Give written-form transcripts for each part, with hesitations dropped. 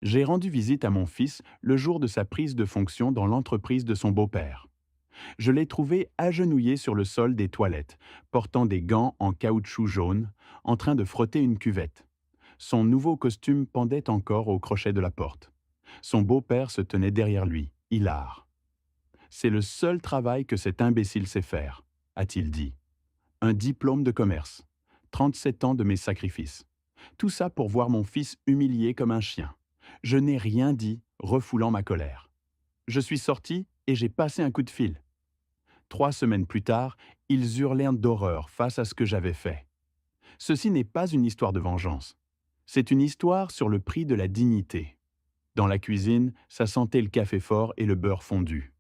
J'ai rendu visite à mon fils le jour de sa prise de fonction dans l'entreprise de son beau-père. Je l'ai trouvé agenouillé sur le sol des toilettes, portant des gants en caoutchouc jaune, en train de frotter une cuvette. Son nouveau costume pendait encore au crochet de la porte. Son beau-père se tenait derrière lui, hilar. C'est le seul travail que cet imbécile sait faire, a-t-il dit. Un diplôme de commerce. 37 ans de mes sacrifices. Tout ça pour voir mon fils humilié comme un chien. Je n'ai rien dit, refoulant ma colère. Je suis sorti et j'ai passé un coup de fil. 3 semaines plus tard, ils hurlèrent d'horreur face à ce que j'avais fait. Ceci n'est pas une histoire de vengeance. C'est une histoire sur le prix de la dignité. Dans la cuisine, ça sentait le café fort et le beurre fondu.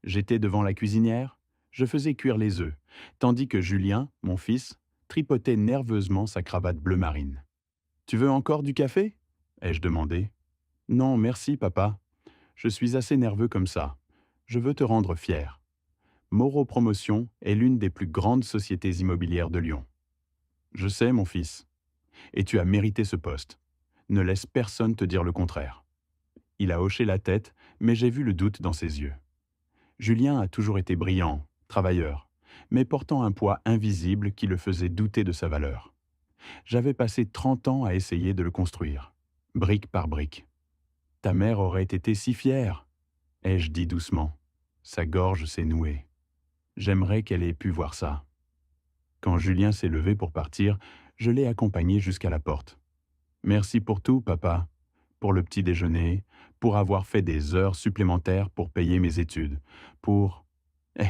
J'étais devant la cuisinière, je faisais cuire les œufs, tandis que Julien, mon fils, tripotait nerveusement sa cravate bleu marine. Tu veux encore du café ai-je demandé. Non, merci, papa. Je suis assez nerveux comme ça. Je veux te rendre fier. Moreau Promotion est l'une des plus grandes sociétés immobilières de Lyon. Je sais, mon fils. Et tu as mérité ce poste. Ne laisse personne te dire le contraire. Il a hoché la tête, mais j'ai vu le doute dans ses yeux. Julien a toujours été brillant, travailleur, mais portant un poids invisible qui le faisait douter de sa valeur. J'avais passé 30 ans à essayer de le construire, brique par brique. Ta mère aurait été si fière, ai-je dit doucement. Sa gorge s'est nouée. J'aimerais qu'elle ait pu voir ça. Quand Julien s'est levé pour partir, je l'ai accompagné jusqu'à la porte. Merci pour tout, papa. Pour le petit déjeuner, pour avoir fait des heures supplémentaires pour payer mes études, pour... Eh,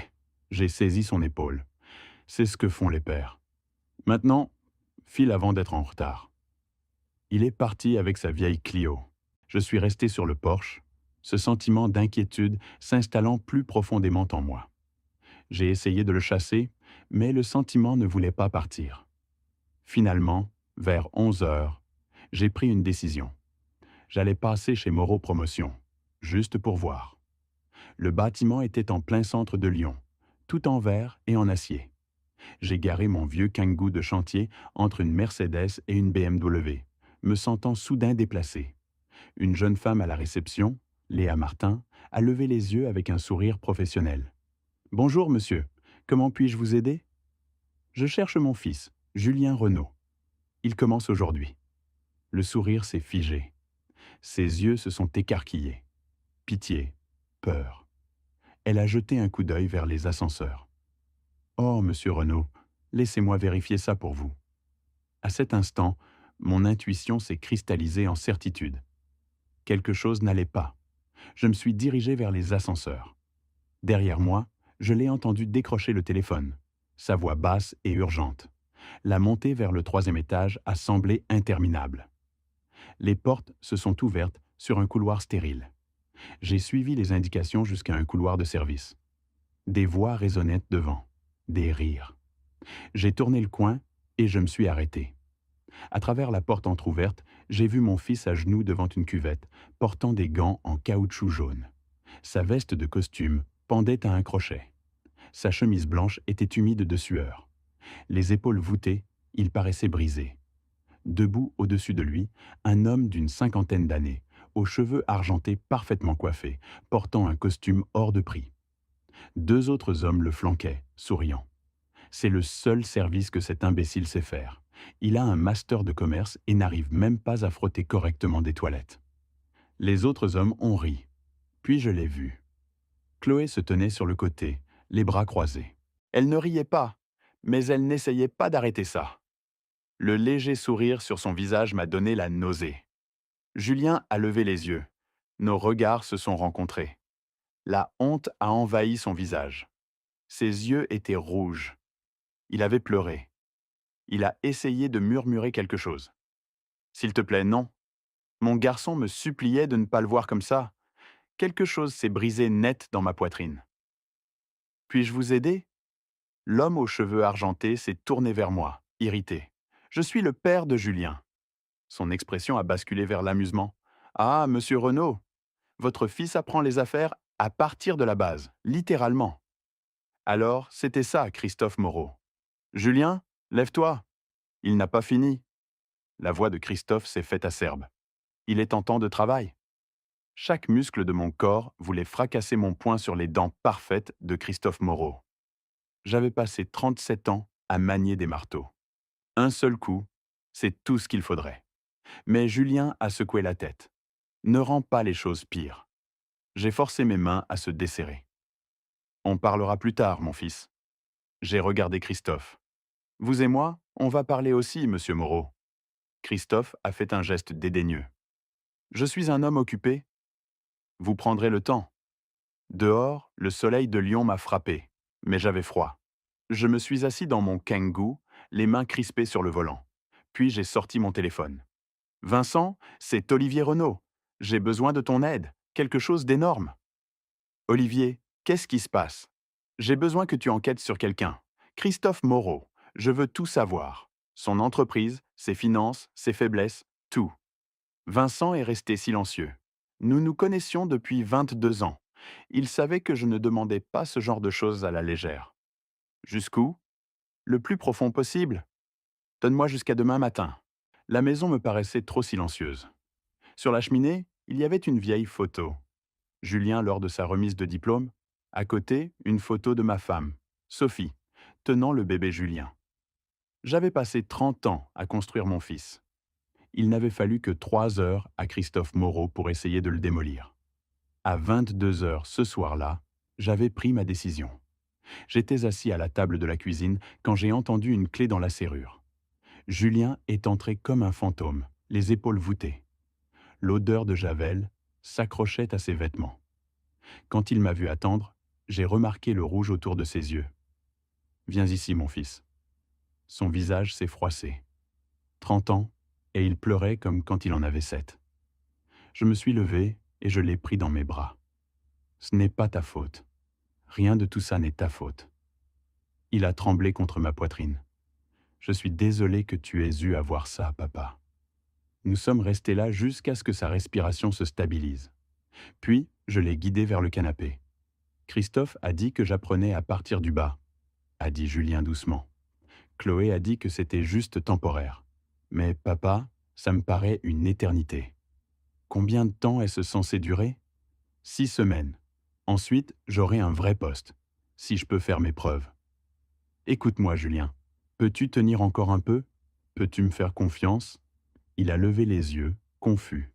j'ai saisi son épaule. C'est ce que font les pères. Maintenant, file avant d'être en retard. Il est parti avec sa vieille Clio. Je suis resté sur le porche, ce sentiment d'inquiétude s'installant plus profondément en moi. J'ai essayé de le chasser, mais le sentiment ne voulait pas partir. Finalement, vers 11 heures, j'ai pris une décision. J'allais passer chez Moreau Promotion, juste pour voir. Le bâtiment était en plein centre de Lyon, tout en verre et en acier. J'ai garé mon vieux Kangoo de chantier entre une Mercedes et une BMW, me sentant soudain déplacé. Une jeune femme à la réception, Léa Martin, a levé les yeux avec un sourire professionnel. « Bonjour, monsieur. Comment puis-je vous aider ?»« Je cherche mon fils, Julien Renaud. Il commence aujourd'hui. » Le sourire s'est figé. Ses yeux se sont écarquillés. Pitié, peur. Elle a jeté un coup d'œil vers les ascenseurs. « Oh, monsieur Renaud, laissez-moi vérifier ça pour vous. » À cet instant, mon intuition s'est cristallisée en certitude. Quelque chose n'allait pas. Je me suis dirigé vers les ascenseurs. Derrière moi, je l'ai entendu décrocher le téléphone. Sa voix basse et urgente. La montée vers le 3e étage a semblé interminable. Les portes se sont ouvertes sur un couloir stérile. J'ai suivi les indications jusqu'à un couloir de service. Des voix résonnaient devant, des rires. J'ai tourné le coin et je me suis arrêté. À travers la porte entr'ouverte, j'ai vu mon fils à genoux devant une cuvette, portant des gants en caoutchouc jaune. Sa veste de costume pendait à un crochet. Sa chemise blanche était humide de sueur. Les épaules voûtées, il paraissait brisé. Debout au-dessus de lui, un homme d'une 50aine d'années, aux cheveux argentés parfaitement coiffés, portant un costume hors de prix. 2 autres hommes le flanquaient, souriant. C'est le seul service que cet imbécile sait faire. Il a un master de commerce et n'arrive même pas à frotter correctement des toilettes. Les autres hommes ont ri. Puis je l'ai vu. Chloé se tenait sur le côté, les bras croisés. Elle ne riait pas, mais elle n'essayait pas d'arrêter ça. Le léger sourire sur son visage m'a donné la nausée. Julien a levé les yeux. Nos regards se sont rencontrés. La honte a envahi son visage. Ses yeux étaient rouges. Il avait pleuré. Il a essayé de murmurer quelque chose. « S'il te plaît, non. » Mon garçon me suppliait de ne pas le voir comme ça. Quelque chose s'est brisé net dans ma poitrine. « Puis-je vous aider ?» L'homme aux cheveux argentés s'est tourné vers moi, irrité. « Je suis le père de Julien. » Son expression a basculé vers l'amusement. « Ah, monsieur Renaud, votre fils apprend les affaires à partir de la base, littéralement. » Alors, c'était ça, Christophe Moreau. « Julien, lève-toi. Il n'a pas fini. » La voix de Christophe s'est faite acerbe. Il est en temps de travail. Chaque muscle de mon corps voulait fracasser mon poing sur les dents parfaites de Christophe Moreau. J'avais passé 37 ans à manier des marteaux. Un seul coup, c'est tout ce qu'il faudrait. Mais Julien a secoué la tête. Ne rend pas les choses pires. J'ai forcé mes mains à se desserrer. On parlera plus tard, mon fils. J'ai regardé Christophe. Vous et moi, on va parler aussi, monsieur Moreau. Christophe a fait un geste dédaigneux. Je suis un homme occupé. Vous prendrez le temps. Dehors, le soleil de Lyon m'a frappé, mais j'avais froid. Je me suis assis dans mon Kangoo, les mains crispées sur le volant. Puis j'ai sorti mon téléphone. Vincent, c'est Olivier Renaud. J'ai besoin de ton aide, quelque chose d'énorme. Olivier, qu'est-ce qui se passe? J'ai besoin que tu enquêtes sur quelqu'un. Christophe Moreau, je veux tout savoir. Son entreprise, ses finances, ses faiblesses, tout. Vincent est resté silencieux. Nous nous connaissions depuis 22 ans. Il savait que je ne demandais pas ce genre de choses à la légère. Jusqu'où? Le plus profond possible. Donne-moi jusqu'à demain matin. La maison me paraissait trop silencieuse. Sur la cheminée, il y avait une vieille photo. Julien lors de sa remise de diplôme. À côté, une photo de ma femme, Sophie, tenant le bébé Julien. J'avais passé 30 ans à construire mon fils. Il n'avait fallu que 3 heures à Christophe Moreau pour essayer de le démolir. À 22 heures ce soir-là, j'avais pris ma décision. J'étais assis à la table de la cuisine quand j'ai entendu une clé dans la serrure. Julien est entré comme un fantôme, les épaules voûtées. L'odeur de Javel s'accrochait à ses vêtements. Quand il m'a vu attendre, j'ai remarqué le rouge autour de ses yeux. « Viens ici, mon fils. » Son visage s'est froissé. 30 ans, et il pleurait comme quand il en avait 7. Je me suis levé et je l'ai pris dans mes bras. « Ce n'est pas ta faute. Rien de tout ça n'est ta faute. » Il a tremblé contre ma poitrine. « Je suis désolé que tu aies eu à voir ça, papa. » Nous sommes restés là jusqu'à ce que sa respiration se stabilise. Puis, je l'ai guidé vers le canapé. Christophe a dit que j'apprenais à partir du bas, a dit Julien doucement. Chloé a dit que c'était juste temporaire. Mais papa, ça me paraît une éternité. Combien de temps est-ce censé durer? 6 semaines. Ensuite, j'aurai un vrai poste, si je peux faire mes preuves. Écoute-moi, Julien. Peux-tu tenir encore un peu? Peux-tu me faire confiance? Il a levé les yeux, confus.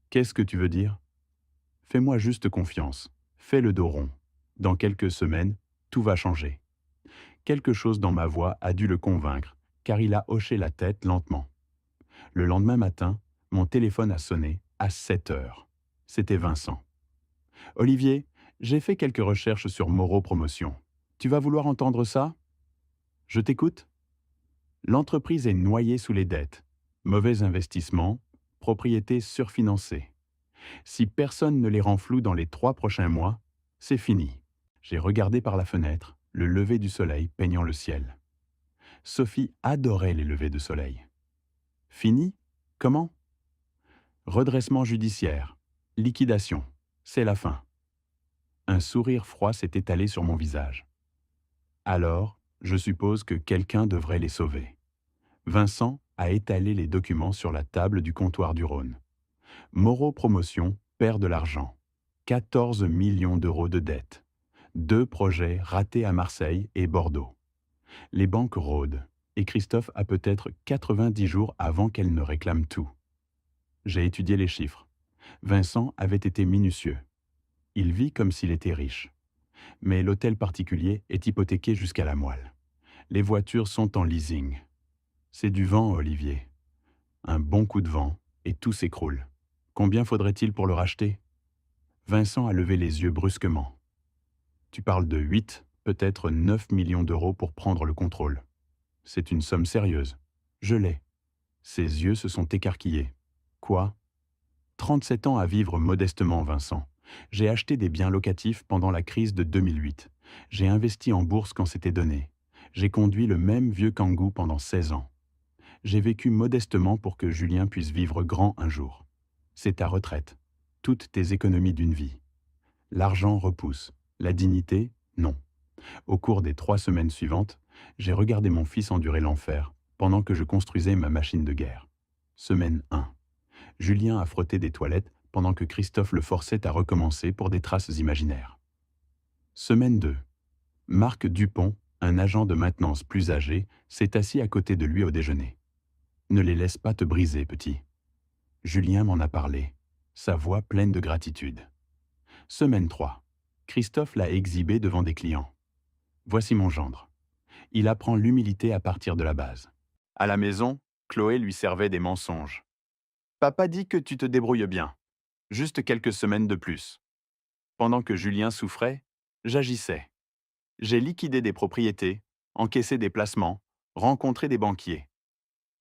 Qu'est-ce que tu veux dire? Fais-moi juste confiance. Fais le dos rond. Dans quelques semaines, tout va changer. Quelque chose dans ma voix a dû le convaincre, car il a hoché la tête lentement. Le lendemain matin, mon téléphone a sonné à 7 heures. C'était Vincent. « Olivier, j'ai fait quelques recherches sur Moreau Promotion. Tu vas vouloir entendre ça? » « Je t'écoute. » L'entreprise est noyée sous les dettes. Mauvais investissement, propriété surfinancée. Si personne ne les rend flous dans les 3 prochains mois, c'est fini. J'ai regardé par la fenêtre, le lever du soleil peignant le ciel. Sophie adorait les levées de soleil. Fini? Comment? Redressement judiciaire. Liquidation. C'est la fin. Un sourire froid s'est étalé sur mon visage. Alors, je suppose que quelqu'un devrait les sauver. Vincent a étalé les documents sur la table du comptoir du Rhône. Moreau Promotion perd de l'argent. 14 millions d'euros de dettes. 2 projets ratés à Marseille et Bordeaux. Les banques rôdent, et Christophe a peut-être 90 jours avant qu'elle ne réclame tout. J'ai étudié les chiffres. Vincent avait été minutieux. Il vit comme s'il était riche. Mais l'hôtel particulier est hypothéqué jusqu'à la moelle. Les voitures sont en leasing. C'est du vent, Olivier. Un bon coup de vent, et tout s'écroule. Combien faudrait-il pour le racheter? Vincent a levé les yeux brusquement. Tu parles de 8, peut-être 9 millions d'euros pour prendre le contrôle. C'est une somme sérieuse. Je l'ai. Ses yeux se sont écarquillés. Quoi? 37 ans à vivre modestement, Vincent. J'ai acheté des biens locatifs pendant la crise de 2008. J'ai investi en bourse quand c'était donné. J'ai conduit le même vieux Kangoo pendant 16 ans. J'ai vécu modestement pour que Julien puisse vivre grand un jour. C'est ta retraite. Toutes tes économies d'une vie. L'argent repousse. La dignité, non. Au cours des 3 semaines suivantes, j'ai regardé mon fils endurer l'enfer pendant que je construisais ma machine de guerre. Semaine 1. Julien a frotté des toilettes pendant que Christophe le forçait à recommencer pour des traces imaginaires. Semaine 2. Marc Dupont, un agent de maintenance plus âgé, s'est assis à côté de lui au déjeuner. Ne les laisse pas te briser, petit. Julien m'en a parlé, sa voix pleine de gratitude. Semaine 3. Christophe l'a exhibé devant des clients. Voici mon gendre. Il apprend l'humilité à partir de la base. À la maison, Chloé lui servait des mensonges. Papa dit que tu te débrouilles bien. Juste quelques semaines de plus. Pendant que Julien souffrait, j'agissais. J'ai liquidé des propriétés, encaissé des placements, rencontré des banquiers.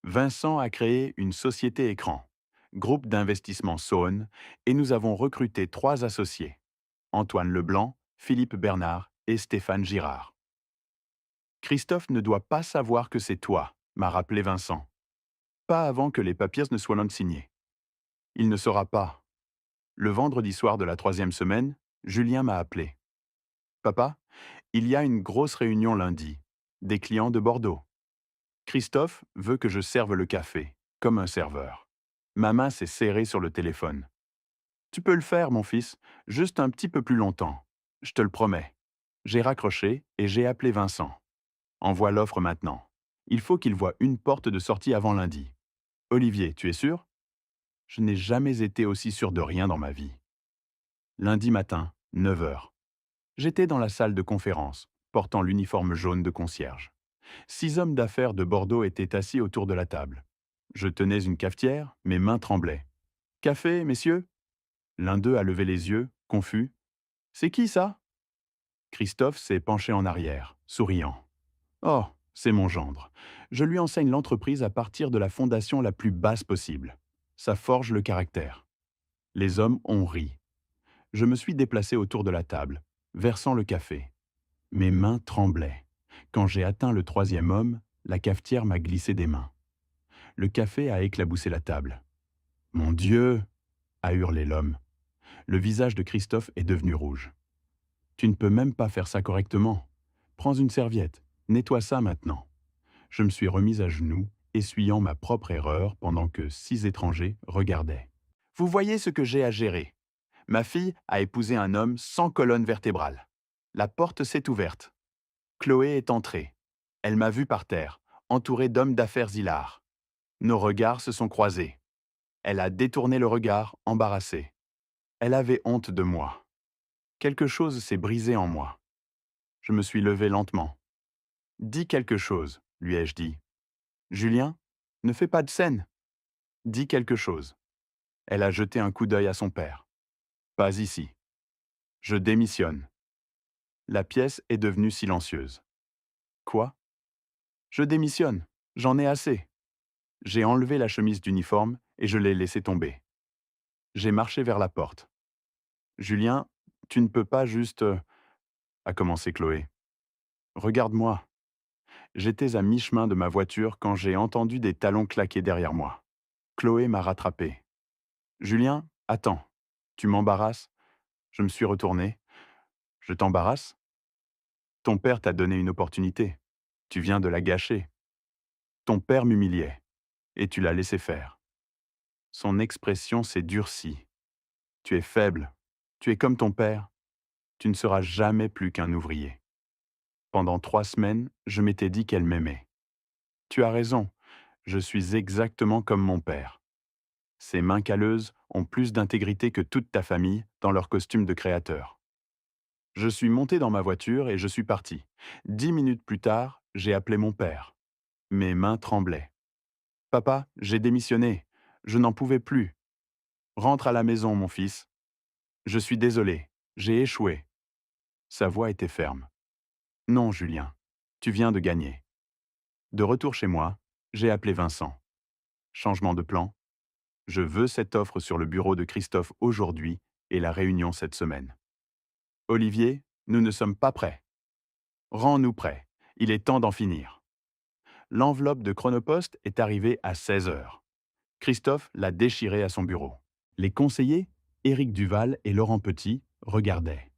Vincent a créé une société écran, groupe d'investissement Saône, et nous avons recruté 3 associés. Antoine Leblanc, Philippe Bernard et Stéphane Girard. Christophe ne doit pas savoir que c'est toi, m'a rappelé Vincent. Pas avant que les papiers ne soient non signés. Il ne saura pas. Le vendredi soir de la 3e semaine, Julien m'a appelé. Papa, il y a une grosse réunion lundi. Des clients de Bordeaux. Christophe veut que je serve le café, comme un serveur. Ma main s'est serrée sur le téléphone. Tu peux le faire, mon fils, juste un petit peu plus longtemps. Je te le promets. J'ai raccroché et j'ai appelé Vincent. Envoie l'offre maintenant. Il faut qu'il voie une porte de sortie avant lundi. Olivier, tu es sûr? Je n'ai jamais été aussi sûr de rien dans ma vie. Lundi matin, 9 heures. J'étais dans la salle de conférence, portant l'uniforme jaune de concierge. 6 hommes d'affaires de Bordeaux étaient assis autour de la table. Je tenais une cafetière, mes mains tremblaient. Café, messieurs? L'un d'eux a levé les yeux, confus. C'est qui ça? Christophe s'est penché en arrière, souriant. Oh, c'est mon gendre. Je lui enseigne l'entreprise à partir de la fondation la plus basse possible. Ça forge le caractère. Les hommes ont ri. Je me suis déplacé autour de la table, versant le café. Mes mains tremblaient. Quand j'ai atteint le 3e homme, la cafetière m'a glissé des mains. Le café a éclaboussé la table. Mon Dieu! A hurlé l'homme. Le visage de Christophe est devenu rouge. Tu ne peux même pas faire ça correctement. Prends une serviette, nettoie ça maintenant. Je me suis remise à genoux, essuyant ma propre erreur pendant que 6 étrangers regardaient. Vous voyez ce que j'ai à gérer. Ma fille a épousé un homme sans colonne vertébrale. La porte s'est ouverte. Chloé est entrée. Elle m'a vu par terre, entourée d'hommes d'affaires hilars. Nos regards se sont croisés. Elle a détourné le regard, embarrassée. Elle avait honte de moi. Quelque chose s'est brisé en moi. Je me suis levé lentement. Dis quelque chose, lui ai-je dit. Julien, ne fais pas de scène. Dis quelque chose. Elle a jeté un coup d'œil à son père. Pas ici. Je démissionne. La pièce est devenue silencieuse. Quoi? Je démissionne. J'en ai assez. J'ai enlevé la chemise d'uniforme et je l'ai laissée tomber. J'ai marché vers la porte. Julien, tu ne peux pas juste... a commencé Chloé. Regarde-moi. J'étais à mi-chemin de ma voiture quand j'ai entendu des talons claquer derrière moi. Chloé m'a rattrapé. Julien, attends. Tu m'embarrasses? Je me suis retourné. Je t'embarrasse? Ton père t'a donné une opportunité. Tu viens de la gâcher. Ton père m'humiliait. Et tu l'as laissé faire. Son expression s'est durcie. Tu es faible. Tu es comme ton père. Tu ne seras jamais plus qu'un ouvrier. Pendant 3 semaines, je m'étais dit qu'elle m'aimait. Tu as raison. Je suis exactement comme mon père. Ces mains calleuses ont plus d'intégrité que toute ta famille dans leur costume de créateur. Je suis monté dans ma voiture et je suis parti. 10 minutes plus tard, j'ai appelé mon père. Mes mains tremblaient. Papa, j'ai démissionné. Je n'en pouvais plus. Rentre à la maison, mon fils. Je suis désolé. J'ai échoué. Sa voix était ferme. Non, Julien. Tu viens de gagner. De retour chez moi, j'ai appelé Vincent. Changement de plan. Je veux cette offre sur le bureau de Christophe aujourd'hui et la réunion cette semaine. Olivier, nous ne sommes pas prêts. Rends-nous prêts. Il est temps d'en finir. L'enveloppe de Chronopost est arrivée à 16 heures. Christophe l'a déchirée à son bureau. Les conseillers, Éric Duval et Laurent Petit, regardaient.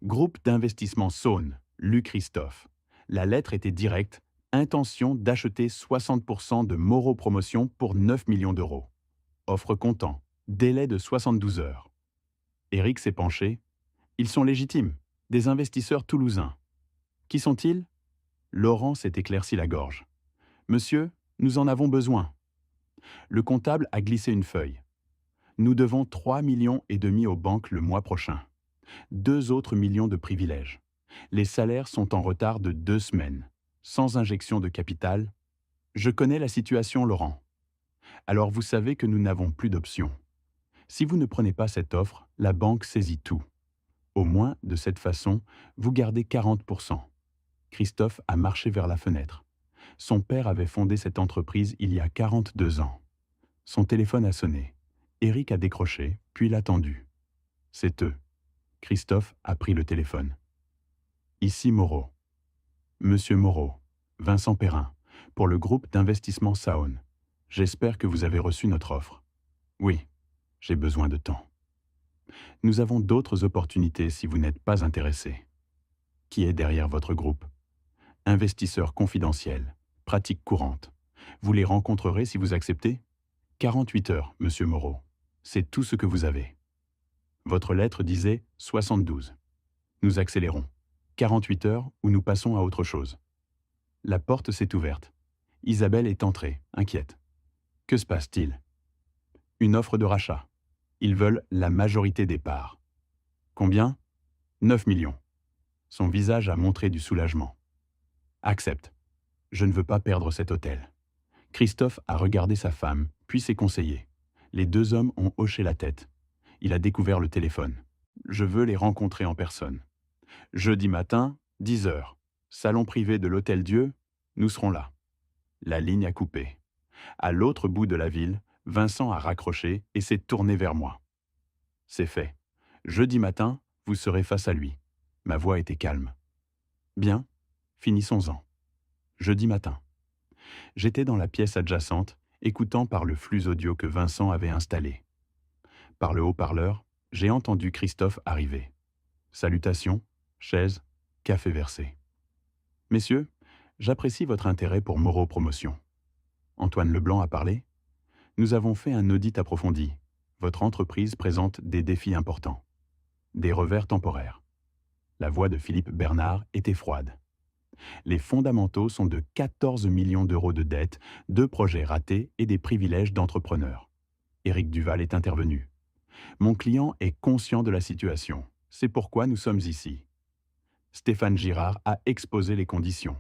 Groupe d'investissement Saône, lu Christophe. La lettre était directe, intention d'acheter 60% de Moreau Promotion pour 9 millions d'euros. offre comptant, délai de 72 heures. Éric s'est penché. Ils sont légitimes, des investisseurs toulousains. Qui sont-ils? Laurent s'est éclairci la gorge. Monsieur, nous en avons besoin. Le comptable a glissé une feuille. Nous devons 3,5 millions aux banques le mois prochain. 2 autres millions de privilèges. Les salaires sont en retard de 2 semaines. Sans injection de capital. Je connais la situation, Laurent. Alors vous savez que nous n'avons plus d'option. Si vous ne prenez pas cette offre, la banque saisit tout. Au moins, de cette façon, vous gardez 40%. Christophe a marché vers la fenêtre. Son père avait fondé cette entreprise il y a 42 ans. Son téléphone a sonné. Éric a décroché, puis l'a tendu. C'est eux. Christophe a pris le téléphone. Ici Moreau. Monsieur Moreau, Vincent Perrin, pour le groupe d'investissement Saône. J'espère que vous avez reçu notre offre. Oui, j'ai besoin de temps. Nous avons d'autres opportunités si vous n'êtes pas intéressé. Qui est derrière votre groupe? Investisseurs confidentiels, pratique courante. Vous les rencontrerez si vous acceptez? 48 heures, monsieur Moreau. C'est tout ce que vous avez. Votre lettre disait 72. Nous accélérons. 48 heures ou nous passons à autre chose. La porte s'est ouverte. Isabelle est entrée, inquiète. Que se passe-t-il? Une offre de rachat. Ils veulent la majorité des parts. Combien? 9 millions. Son visage a montré du soulagement. Accepte. Je ne veux pas perdre cet hôtel. Christophe a regardé sa femme, puis ses conseillers. Les 2 hommes ont hoché la tête. Il a découvert le téléphone. Je veux les rencontrer en personne. Jeudi matin, 10 heures. Salon privé de l'Hôtel Dieu, nous serons là. La ligne a coupé. À l'autre bout de la ville, Vincent a raccroché et s'est tourné vers moi. C'est fait. Jeudi matin, vous serez face à lui. Ma voix était calme. Bien, finissons-en. Jeudi matin. J'étais dans la pièce adjacente, écoutant par le flux audio que Vincent avait installé. Par le haut-parleur, j'ai entendu Christophe arriver. Salutations, chaise, café versé. Messieurs, j'apprécie votre intérêt pour Moreau Promotion. Antoine Leblanc a parlé. Nous avons fait un audit approfondi. Votre entreprise présente des défis importants. Des revers temporaires. La voix de Philippe Bernard était froide. Les fondamentaux sont de 14 millions d'euros de dettes, 2 projets ratés et des privilèges d'entrepreneurs. Éric Duval est intervenu. Mon client est conscient de la situation. C'est pourquoi nous sommes ici. Stéphane Girard a exposé les conditions.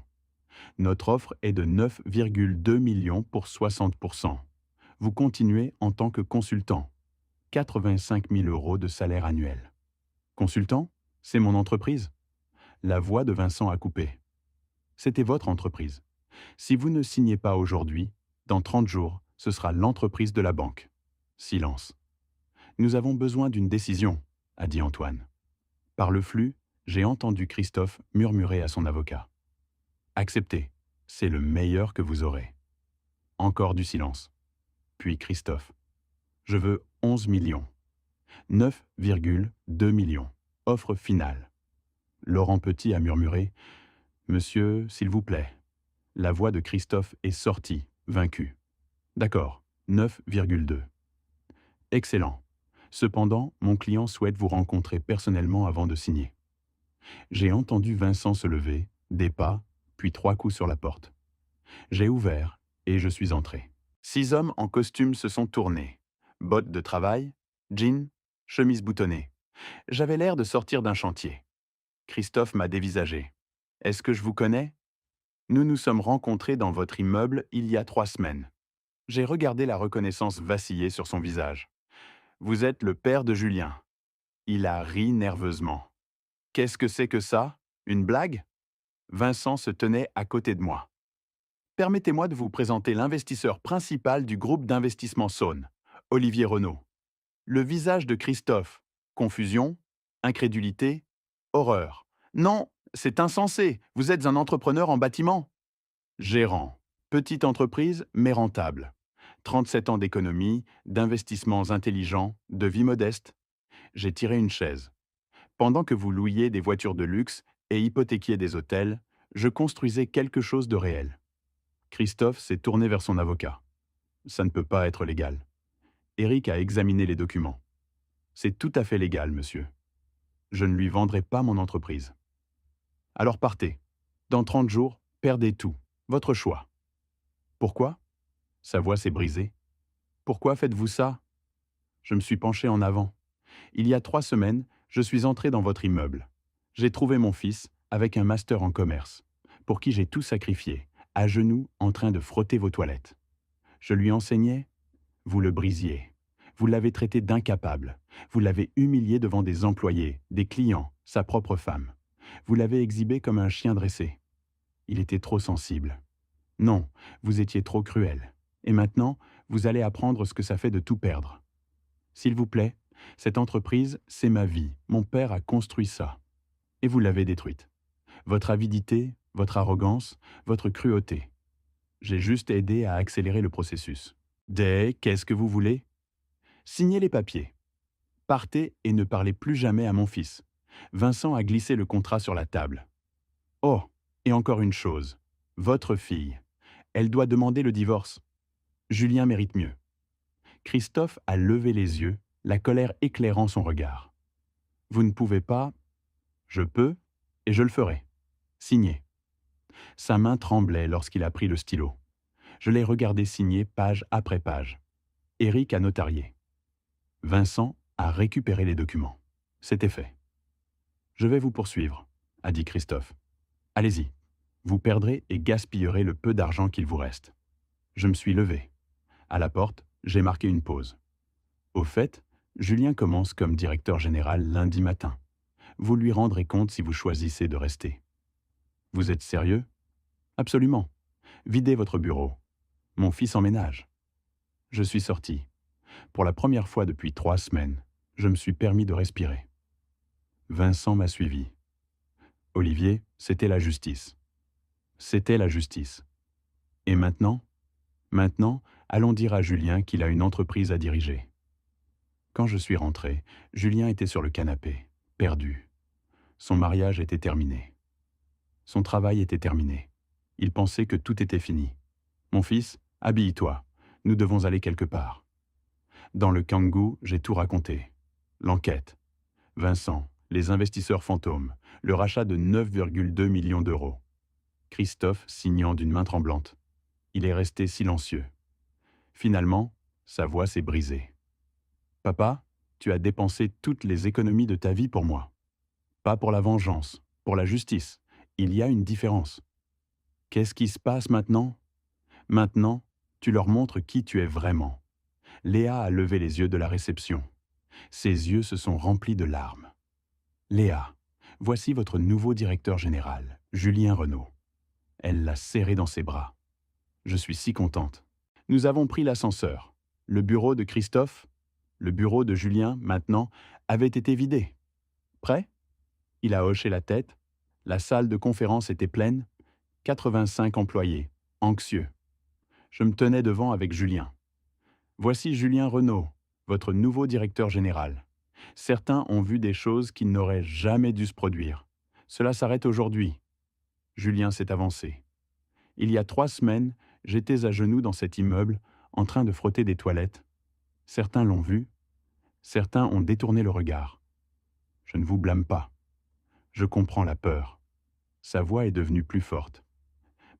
Notre offre est de 9,2 millions pour 60%. Vous continuez en tant que consultant. 85 000 euros de salaire annuel. Consultant, c'est mon entreprise. La voix de Vincent a coupé. C'était votre entreprise. Si vous ne signez pas aujourd'hui, dans 30 jours, ce sera l'entreprise de la banque. Silence. Nous avons besoin d'une décision, a dit Antoine. Par le flux, j'ai entendu Christophe murmurer à son avocat. Acceptez, c'est le meilleur que vous aurez. Encore du silence. Puis Christophe. Je veux 11 millions. 9,2 millions. Offre finale. Laurent Petit a murmuré « Monsieur, s'il vous plaît ». La voix de Christophe est sortie, vaincu. D'accord, 9,2. Excellent. Cependant, mon client souhaite vous rencontrer personnellement avant de signer. J'ai entendu Vincent se lever, des pas, puis 3 coups sur la porte. J'ai ouvert et je suis entré. 6 hommes en costume se sont tournés. Bottes de travail, jeans, chemise boutonnée. J'avais l'air de sortir d'un chantier. Christophe m'a dévisagé. « Est-ce que je vous connais ?» Nous nous sommes rencontrés dans votre immeuble il y a 3 semaines. J'ai regardé la reconnaissance vaciller sur son visage. « Vous êtes le père de Julien. » Il a ri nerveusement. « Qu'est-ce que c'est que ça? Une blague ?» Vincent se tenait à côté de moi. « Permettez-moi de vous présenter l'investisseur principal du groupe d'investissement Saône, Olivier Renaud. » Le visage de Christophe. Confusion, incrédulité, horreur. « Non, c'est insensé, vous êtes un entrepreneur en bâtiment. » Gérant. Petite entreprise, mais rentable. 37 ans d'économie, d'investissements intelligents, de vie modeste. J'ai tiré une chaise. Pendant que vous louiez des voitures de luxe et hypothéquiez des hôtels, je construisais quelque chose de réel. Christophe s'est tourné vers son avocat. Ça ne peut pas être légal. Eric a examiné les documents. C'est tout à fait légal, monsieur. Je ne lui vendrai pas mon entreprise. Alors partez. Dans 30 jours, perdez tout. Votre choix. Pourquoi? Sa voix s'est brisée. Pourquoi faites-vous ça? Je me suis penché en avant. Il y a 3 semaines, je suis entré dans votre immeuble. J'ai trouvé mon fils avec un master en commerce, pour qui j'ai tout sacrifié, à genoux en train de frotter vos toilettes. Je lui enseignais, vous le brisiez. Vous l'avez traité d'incapable. Vous l'avez humilié devant des employés, des clients, sa propre femme. Vous l'avez exhibé comme un chien dressé. Il était trop sensible. Non, vous étiez trop cruel. Et maintenant, vous allez apprendre ce que ça fait de tout perdre. S'il vous plaît, cette entreprise, c'est ma vie. Mon père a construit ça. Et vous l'avez détruite. Votre avidité, votre arrogance, votre cruauté. J'ai juste aidé à accélérer le processus. Qu'est-ce que vous voulez? Signez les papiers. Partez et ne parlez plus jamais à mon fils. Vincent a glissé le contrat sur la table. Oh, et encore une chose. Votre fille. Elle doit demander le divorce. Julien mérite mieux. Christophe a levé les yeux, la colère éclairant son regard. Vous ne pouvez pas. Je peux, et je le ferai. Signez. Sa main tremblait lorsqu'il a pris le stylo. Je l'ai regardé signer page après page. Eric a notarié. Vincent a récupéré les documents. C'était fait. Je vais vous poursuivre, a dit Christophe. Allez-y. Vous perdrez et gaspillerez le peu d'argent qu'il vous reste. Je me suis levé. À la porte, j'ai marqué une pause. Au fait, Julien commence comme directeur général lundi matin. Vous lui rendrez compte si vous choisissez de rester. Vous êtes sérieux? Absolument. Videz votre bureau. Mon fils emménage. Je suis sorti. Pour la première fois depuis 3 semaines, je me suis permis de respirer. Vincent m'a suivi. Olivier, c'était la justice. C'était la justice. Et maintenant? Maintenant, allons dire à Julien qu'il a une entreprise à diriger. Quand je suis rentré, Julien était sur le canapé, perdu. Son mariage était terminé. Son travail était terminé. Il pensait que tout était fini. Mon fils, habille-toi. Nous devons aller quelque part. Dans le Kangoo, j'ai tout raconté. L'enquête. Vincent, les investisseurs fantômes, le rachat de 9,2 millions d'euros. Christophe signant d'une main tremblante. Il est resté silencieux. Finalement, sa voix s'est brisée. Papa, tu as dépensé toutes les économies de ta vie pour moi. Pas pour la vengeance, pour la justice. Il y a une différence. Qu'est-ce qui se passe maintenant? Maintenant, tu leur montres qui tu es vraiment. Léa a levé les yeux de la réception. Ses yeux se sont remplis de larmes. Léa, voici votre nouveau directeur général, Julien Renaud. Elle l'a serré dans ses bras. Je suis si contente. Nous avons pris l'ascenseur. Le bureau de Christophe, le bureau de Julien, maintenant, avait été vidé. Prêt? Il a hoché la tête. La salle de conférence était pleine. 85 employés, anxieux. Je me tenais devant avec Julien. Voici Julien Renaud, votre nouveau directeur général. Certains ont vu des choses qui n'auraient jamais dû se produire. Cela s'arrête aujourd'hui. Julien s'est avancé. Il y a 3 semaines, j'étais à genoux dans cet immeuble, en train de frotter des toilettes. Certains l'ont vu. Certains ont détourné le regard. Je ne vous blâme pas. Je comprends la peur. Sa voix est devenue plus forte.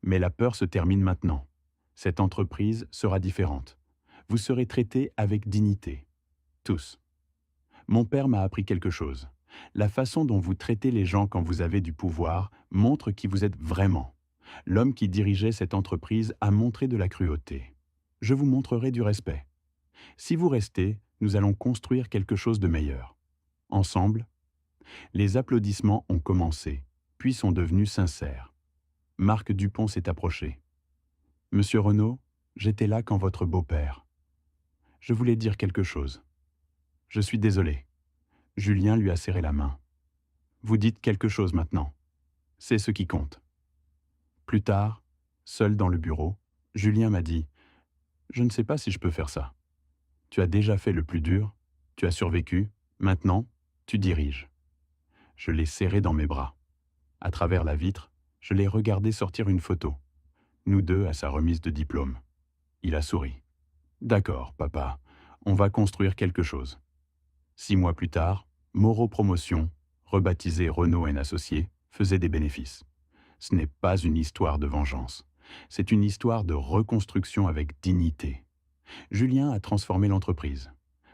Mais la peur se termine maintenant. Cette entreprise sera différente. Vous serez traités avec dignité. Tous. Mon père m'a appris quelque chose. La façon dont vous traitez les gens quand vous avez du pouvoir montre qui vous êtes vraiment. L'homme qui dirigeait cette entreprise a montré de la cruauté. Je vous montrerai du respect. Si vous restez, nous allons construire quelque chose de meilleur. Ensemble, les applaudissements ont commencé, puis sont devenus sincères. Marc Dupont s'est approché. « Monsieur Renaud, j'étais là quand votre beau-père. Je voulais dire quelque chose. Je suis désolé. » Julien lui a serré la main. « Vous dites quelque chose maintenant. C'est ce qui compte. » Plus tard, seul dans le bureau, Julien m'a dit « Je ne sais pas si je peux faire ça. Tu as déjà fait le plus dur, tu as survécu, maintenant, tu diriges. » Je l'ai serré dans mes bras. À travers la vitre, je l'ai regardé sortir une photo. Nous deux à sa remise de diplôme. Il a souri. « D'accord, papa. On va construire quelque chose. 6 mois plus tard, Moreau Promotion, rebaptisé Renault Associés, faisait des bénéfices. Ce n'est pas une histoire de vengeance. C'est une histoire de reconstruction avec dignité. Julien a transformé l'entreprise.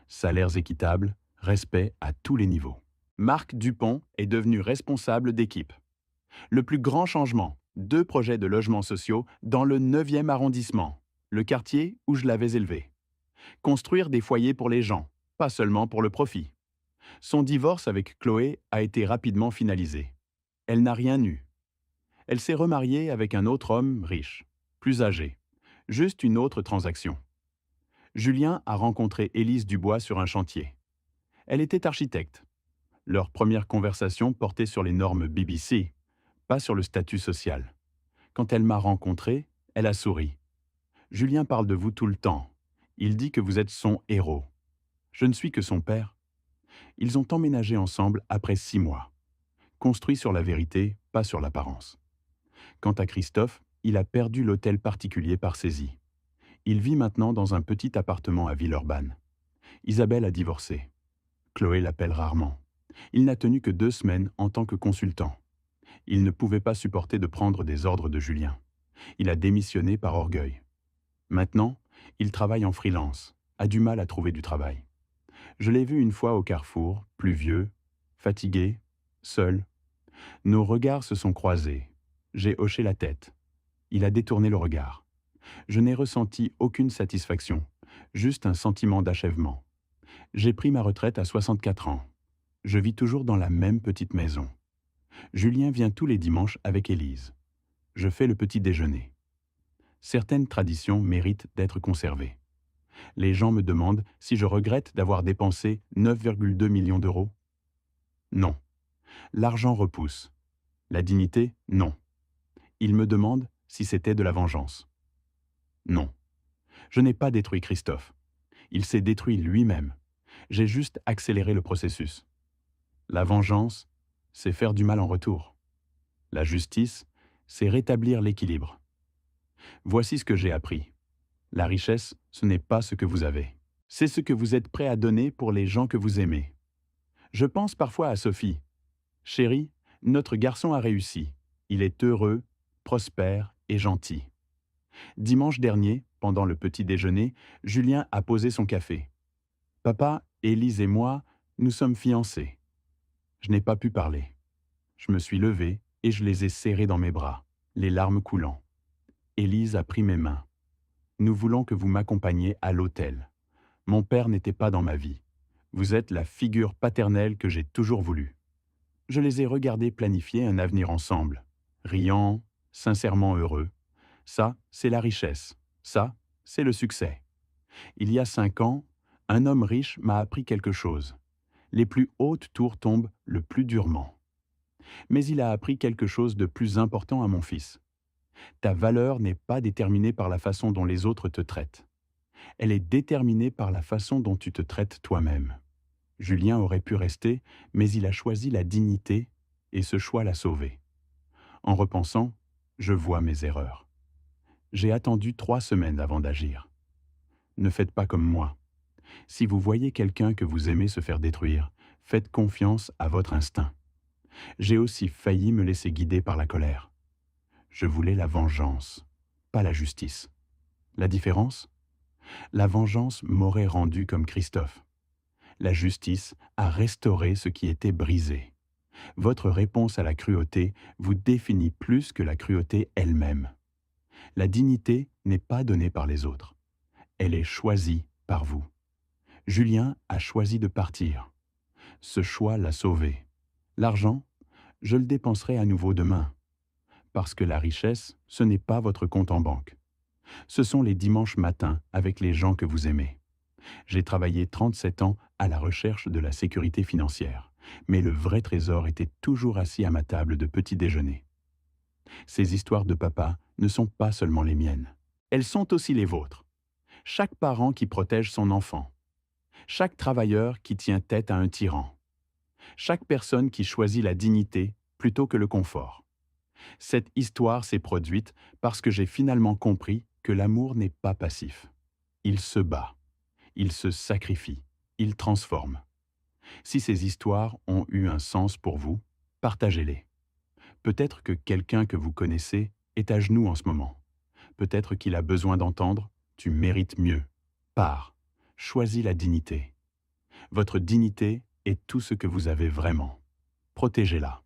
Salaires équitables, respect à tous les niveaux. Marc Dupont est devenu responsable d'équipe. Le plus grand changement, 2 projets de logements sociaux dans le 9e arrondissement, le quartier où je l'avais élevé. Construire des foyers pour les gens, pas seulement pour le profit. Son divorce avec Chloé a été rapidement finalisé. Elle n'a rien eu. Elle s'est remariée avec un autre homme riche, plus âgé. Juste une autre transaction. Julien a rencontré Élise Dubois sur un chantier. Elle était architecte. Leur première conversation portait sur les normes BBC, pas sur le statut social. Quand elle m'a rencontré, elle a souri. Julien parle de vous tout le temps. Il dit que vous êtes son héros. Je ne suis que son père. Ils ont emménagé ensemble après 6 mois. Construit sur la vérité, pas sur l'apparence. Quant à Christophe, il a perdu l'hôtel particulier par saisie. Il vit maintenant dans un petit appartement à Villeurbanne. Isabelle a divorcé. Chloé l'appelle rarement. Il n'a tenu que 2 semaines en tant que consultant. Il ne pouvait pas supporter de prendre des ordres de Julien. Il a démissionné par orgueil. Maintenant, il travaille en freelance, a du mal à trouver du travail. Je l'ai vu une fois au carrefour, pluvieux, fatigué, seul. Nos regards se sont croisés. J'ai hoché la tête. Il a détourné le regard. Je n'ai ressenti aucune satisfaction, juste un sentiment d'achèvement. J'ai pris ma retraite à 64 ans. Je vis toujours dans la même petite maison. Julien vient tous les dimanches avec Élise. Je fais le petit déjeuner. Certaines traditions méritent d'être conservées. Les gens me demandent si je regrette d'avoir dépensé 9,2 millions d'euros. Non. L'argent repousse. La dignité, non. Ils me demandent si c'était de la vengeance. Non. Je n'ai pas détruit Christophe. Il s'est détruit lui-même. J'ai juste accéléré le processus. La vengeance, c'est faire du mal en retour. La justice, c'est rétablir l'équilibre. Voici ce que j'ai appris. La richesse, ce n'est pas ce que vous avez. C'est ce que vous êtes prêt à donner pour les gens que vous aimez. Je pense parfois à Sophie. Chérie, notre garçon a réussi. Il est heureux, prospère et gentil. Dimanche dernier, pendant le petit déjeuner, Julien a posé son café. Papa, Élise et moi, nous sommes fiancés. Je n'ai pas pu parler. Je me suis levé et je les ai serrés dans mes bras, les larmes coulant. Élise a pris mes mains. Nous voulons que vous m'accompagniez à l'hôtel. Mon père n'était pas dans ma vie. Vous êtes la figure paternelle que j'ai toujours voulu. Je les ai regardés planifier un avenir ensemble, riant, sincèrement heureux. Ça, c'est la richesse. Ça, c'est le succès. Il y a 5 ans, un homme riche m'a appris quelque chose. Les plus hautes tours tombent le plus durement. Mais il a appris quelque chose de plus important à mon fils. Ta valeur n'est pas déterminée par la façon dont les autres te traitent. Elle est déterminée par la façon dont tu te traites toi-même. Julien aurait pu rester, mais il a choisi la dignité et ce choix l'a sauvé. En repensant, je vois mes erreurs. J'ai attendu 3 semaines avant d'agir. Ne faites pas comme moi. Si vous voyez quelqu'un que vous aimez se faire détruire, faites confiance à votre instinct. J'ai aussi failli me laisser guider par la colère. Je voulais la vengeance, pas la justice. La différence ? La vengeance m'aurait rendu comme Christophe. La justice a restauré ce qui était brisé. Votre réponse à la cruauté vous définit plus que la cruauté elle-même. La dignité n'est pas donnée par les autres. Elle est choisie par vous. Julien a choisi de partir. Ce choix l'a sauvé. L'argent, je le dépenserai à nouveau demain. Parce que la richesse, ce n'est pas votre compte en banque. Ce sont les dimanches matins avec les gens que vous aimez. J'ai travaillé 37 ans à la recherche de la sécurité financière, mais le vrai trésor était toujours assis à ma table de petit déjeuner. Ces histoires de papa ne sont pas seulement les miennes. Elles sont aussi les vôtres. Chaque parent qui protège son enfant. Chaque travailleur qui tient tête à un tyran. Chaque personne qui choisit la dignité plutôt que le confort. Cette histoire s'est produite parce que j'ai finalement compris que l'amour n'est pas passif. Il se bat. Ils se sacrifient, ils transforment. Si ces histoires ont eu un sens pour vous, partagez-les. Peut-être que quelqu'un que vous connaissez est à genoux en ce moment. Peut-être qu'il a besoin d'entendre « Tu mérites mieux ». Pars, choisis la dignité. Votre dignité est tout ce que vous avez vraiment. Protégez-la.